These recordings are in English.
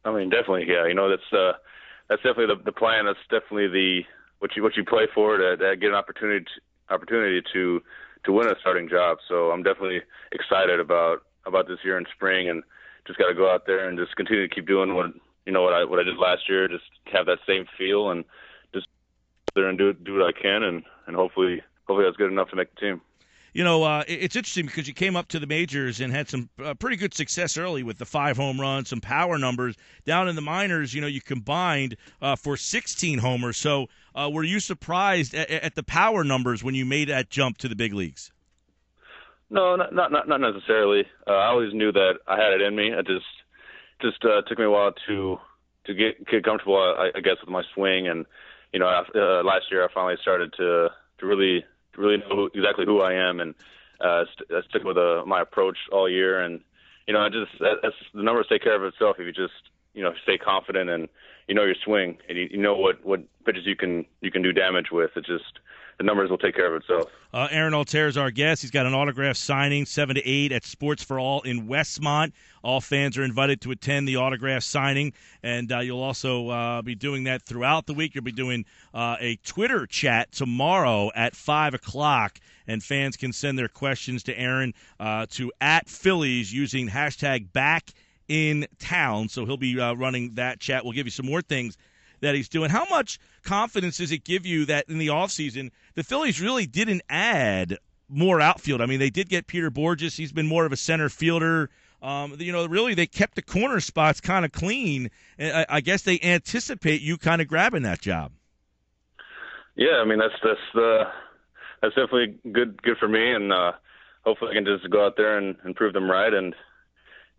I mean, definitely, yeah. That's definitely the plan. That's definitely what you play for to get an opportunity to win a starting job. So I'm definitely excited about this year in spring, and just got to go out there and just continue to keep doing what I did last year. Just have that same feel and just go there and do what I can, and hopefully that's good enough to make the team. It's interesting because you came up to the majors and had some pretty good success early with the 5 home runs, some power numbers. Down in the minors, you combined for 16 homers. So were you surprised at the power numbers when you made that jump to the big leagues? No, not necessarily. I always knew that I had it in me. It just took me a while to get comfortable, I guess, with my swing. And last year I finally started to really know exactly who I am, and I stick with my approach all year. And the numbers take care of itself if you just stay confident and your swing, and you know what pitches you can do damage with. It's just the numbers will take care of itself. Aaron Altherr is our guest. He's got an autograph signing 7 to 8 at Sports for All in Westmont. All fans are invited to attend the autograph signing, and you'll also be doing that throughout the week. You'll be doing a Twitter chat tomorrow at 5 o'clock, and fans can send their questions to Aaron to @Phillies using hashtag #BackInTown. So he'll be running that chat. We'll give you some more things that he's doing. How much confidence does it give you that in the offseason the Phillies really didn't add more outfield? I mean, they did get Peter Borges. He's been more of a center fielder. Really they kept the corner spots kind of clean. I guess they anticipate you kind of grabbing that job. Yeah, I mean, that's definitely good for me, and hopefully I can just go out there and prove them right, and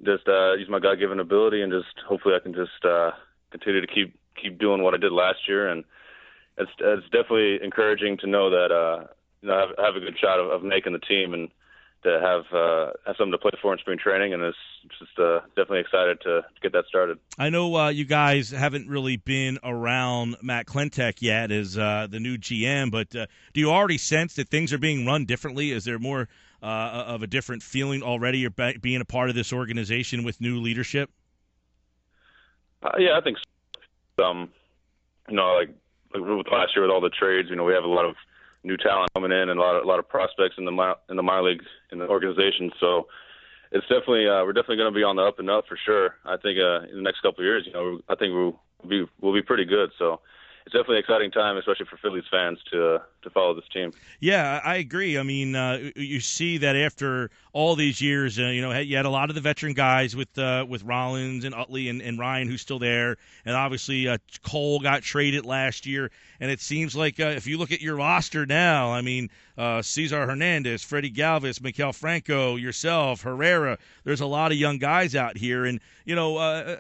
just use my God-given ability, and just hopefully I can just continue to keep doing what I did last year. And it's definitely encouraging to know that I have a good shot of making the team, and to have something to play for in spring training, and it's just definitely excited to get that started. I know you guys haven't really been around Matt Klentak yet as the new GM, but do you already sense that things are being run differently? Is there more of a different feeling already being a part of this organization with new leadership? Yeah, I think so. Like with last year with all the trades, we have a lot of new talent coming in and a lot of prospects in the minor leagues in the organization. So it's definitely we're definitely going to be on the up and up for sure. I think in the next couple of years, I think we'll be pretty good. So it's definitely an exciting time, especially for Phillies fans to follow this team. Yeah, I agree. I mean, you see that after all these years, you had a lot of the veteran guys with Rollins and Utley and Ryan who's still there, and obviously Cole got traded last year. And it seems like if you look at your roster now, I mean, Cesar Hernandez, Freddie Galvis, Maikel Franco, yourself, Herrera. There's a lot of young guys out here, and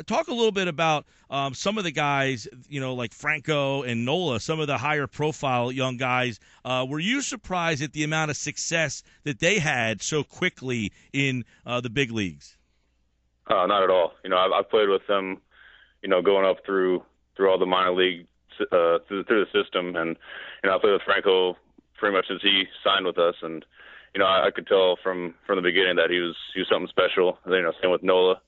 talk a little bit about some of the guys, like Franco and Nola, some of the higher profile young guys. Were you surprised at the amount of success that they had so quickly in the big leagues? Not at all. I've played with them, going up through all the minor league through the system, and I played with Franco pretty much since he signed with us, and I could tell from the beginning that he was something special. Same with Nola.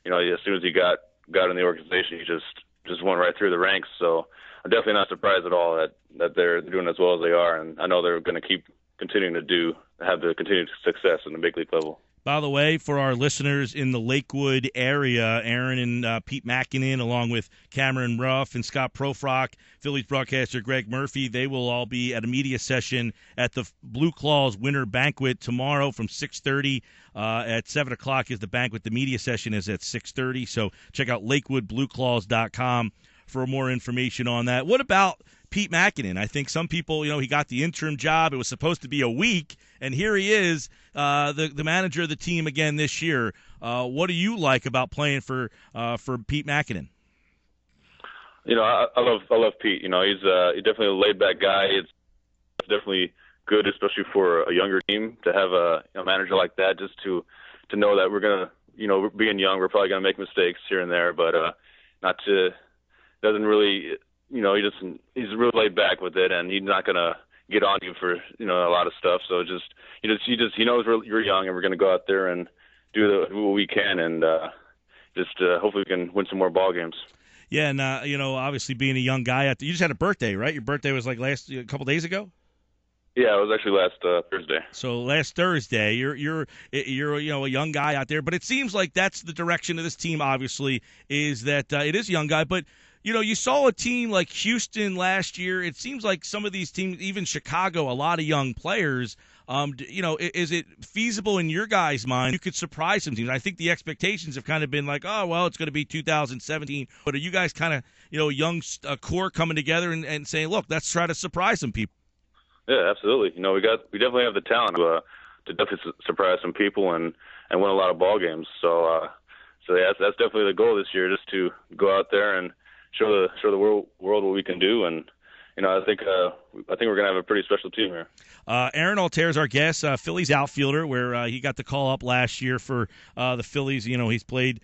As soon as he got in the organization, he just went right through the ranks. So I'm definitely not surprised at all that they're doing as well as they are, and I know they're going to keep continuing to have the continued success in the big league level. By the way, for our listeners in the Lakewood area, Aaron and Pete Makinen, along with Cameron Ruff and Scott Profrock, Phillies broadcaster Greg Murphy, they will all be at a media session at the Blue Claws Winter Banquet tomorrow from 6:30. At 7 o'clock is the banquet. The media session is at 6:30. So check out LakewoodBlueClaws.com for more information on that. What about Pete Makinen? I think some people, he got the interim job. It was supposed to be a week, and here he is, the manager of the team again this year. What do you like about playing for Pete Makinen? I love Pete. He's definitely a laid back guy. It's definitely good, especially for a younger team, to have a manager like that. Just to know that we're gonna, being young, we're probably gonna make mistakes here and there, but doesn't really, he's really laid back with it, and he's not gonna get on you for a lot of stuff. So he knows you're young, and we're gonna go out there and do what we can, and hopefully we can win some more ball games. Yeah, and obviously being a young guy out there, you just had a birthday, right? Your birthday was like a couple days ago. Yeah, it was actually last Thursday. So last Thursday, you're a young guy out there, but it seems like that's the direction of this team. Obviously, is that it is a young guy, but you saw a team like Houston last year. It seems like some of these teams, even Chicago, a lot of young players. Is it feasible in your guys' mind you could surprise some teams? I think the expectations have kind of been like, oh, well, it's going to be 2017. But are you guys kind of, a young core coming together and saying, look, let's try to surprise some people? Yeah, absolutely. We definitely have the talent to definitely surprise some people and win a lot of ball games. So yeah, that's definitely the goal this year, just to go out there and show the world what we can do. And I think we're gonna have a pretty special team here. Aaron Altherr is our guest, Phillies outfielder, where he got the call up last year for the Phillies. He's played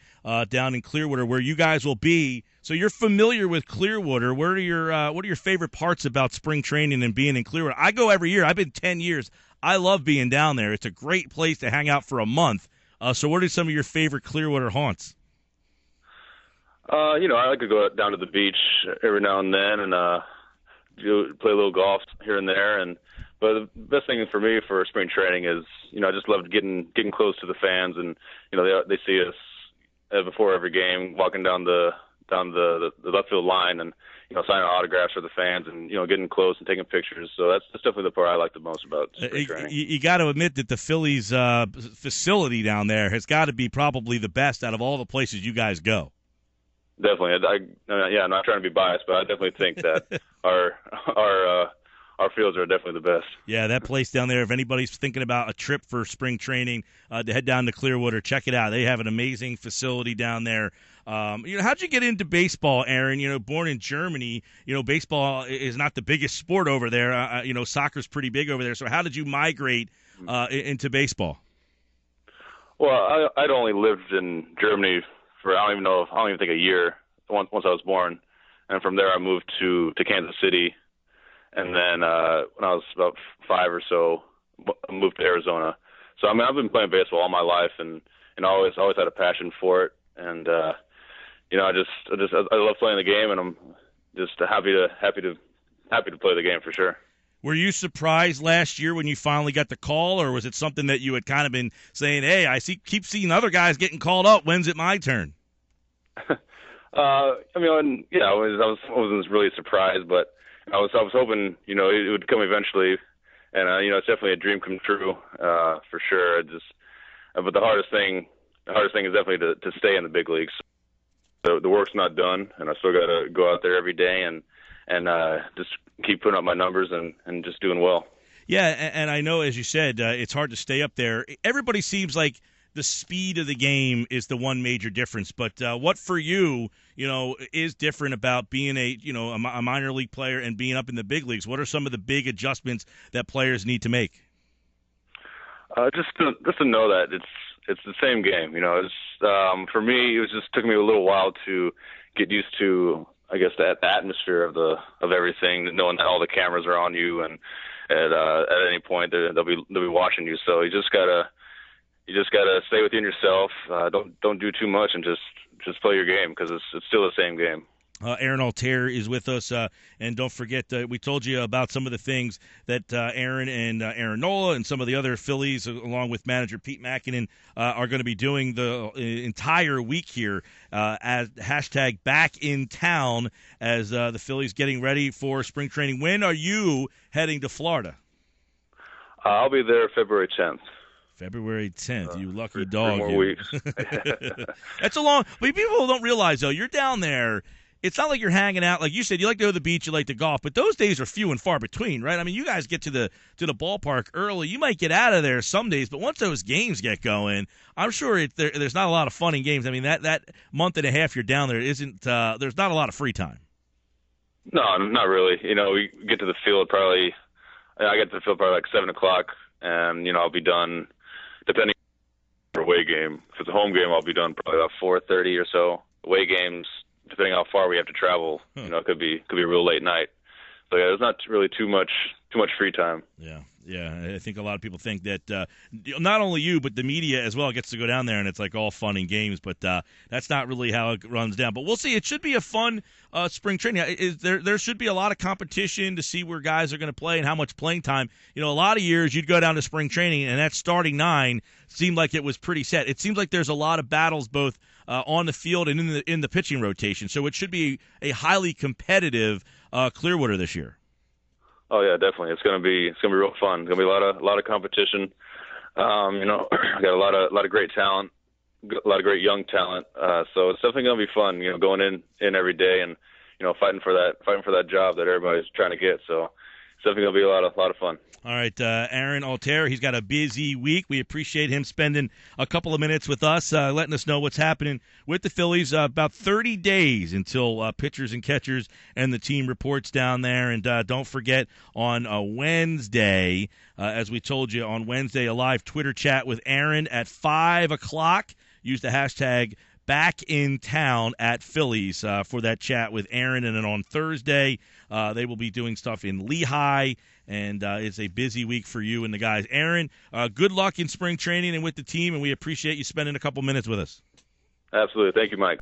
down in Clearwater, where you guys will be. So you're familiar with Clearwater. What are your favorite parts about spring training and being in Clearwater? I go every year. I've been 10 years. I love being down there. It's a great place to hang out for a month. So what are some of your favorite Clearwater haunts? I like to go down to the beach every now and then and play a little golf here and there. But the best thing for me for spring training is, I just loved getting close to the fans, and they see us before every game, walking down the left field line, and signing autographs for the fans, and getting close and taking pictures. So that's definitely the part I like the most about spring training. You got to admit that the Phillies facility down there has got to be probably the best out of all the places you guys go. Definitely. I'm not trying to be biased, but I definitely think that our fields are definitely the best. Yeah, that place down there, if anybody's thinking about a trip for spring training to head down to Clearwater, check it out. They have an amazing facility down there. How'd you get into baseball, Aaron? Born in Germany, baseball is not the biggest sport over there. Soccer's pretty big over there. So how did you migrate into baseball? Well, I'd only lived in Germany for I don't even think a year once I was born, and from there I moved to Kansas City, and then when I was about 5 or so, I moved to Arizona. So I've been playing baseball all my life, and always had a passion for it, and I love playing the game, and I'm just happy to play the game for sure. Were you surprised last year when you finally got the call, or was it something that you had kind of been saying, hey, keep seeing other guys getting called up. When's it my turn? I wasn't really surprised, but I was hoping, it would come eventually. And, it's definitely a dream come true, for sure. But the hardest thing is definitely to stay in the big leagues. The work's not done, and I still got to go out there every day and just keep putting up my numbers and just doing well. Yeah, and I know, as you said, it's hard to stay up there. Everybody seems like the speed of the game is the one major difference. But what for you, is different about being a minor league player and being up in the big leagues? What are some of the big adjustments that players need to make? Just to know that it's the same game. For me, it took me a little while to get used to, I guess, the atmosphere of everything, knowing that all the cameras are on you, and at any point they'll be watching you. So you just gotta stay within yourself. Don't do too much, and just play your game, because it's still the same game. Aaron Altherr is with us, and don't forget, we told you about some of the things that Aaron and Aaron Nola and some of the other Phillies, along with manager Pete Makinen, are going to be doing the entire week here as hashtag back in town as the Phillies getting ready for spring training. When are you heading to Florida? I'll be there February 10th. February 10th, you lucky dog. 3 more weeks. That's a long – but people don't realize, though, you're down there. It's not like you're hanging out. Like you said, you like to go to the beach, you like to golf, but those days are few and far between, right? I mean, you guys get to the ballpark early. You might get out of there some days, but once those games get going, I'm sure there's not a lot of fun in games. I mean, that month and a half you're down there isn't there's not a lot of free time. No, not really. We get to the field probably – I get to the field probably like 7 o'clock, and, I'll be done – depending on the away game. If it's a home game, I'll be done probably about 4:30 or so. Away games, depending on how far we have to travel, it could be a real late night. So yeah, there's not really too much free time. Yeah, Yeah, I think a lot of people think that not only you, but the media as well gets to go down there, and it's like all fun and games, but that's not really how it runs down. But we'll see. It should be a fun spring training. There should be a lot of competition to see where guys are going to play and how much playing time. A lot of years you'd go down to spring training, and that starting 9 seemed like it was pretty set. It seems like there's a lot of battles both on the field and in the pitching rotation, so it should be a highly competitive Clearwater this year. Oh yeah, definitely. It's gonna be real fun. It's gonna be a lot of competition. I got a lot of great talent, a lot of great young talent. So it's definitely gonna be fun. Going in every day and fighting for that job that everybody's trying to get. So it's definitely gonna be a lot of fun. All right, Aaron Altherr, he's got a busy week. We appreciate him spending a couple of minutes with us, letting us know what's happening with the Phillies. About 30 days until pitchers and catchers and the team reports down there. And don't forget, on Wednesday, as we told you, on Wednesday, a live Twitter chat with Aaron at 5 o'clock. Use the hashtag Back in Town at Phillies for that chat with Aaron. And then on Thursday, they will be doing stuff in Lehigh. And it's a busy week for you and the guys. Aaron, good luck in spring training and with the team, and we appreciate you spending a couple minutes with us. Absolutely. Thank you, Mike.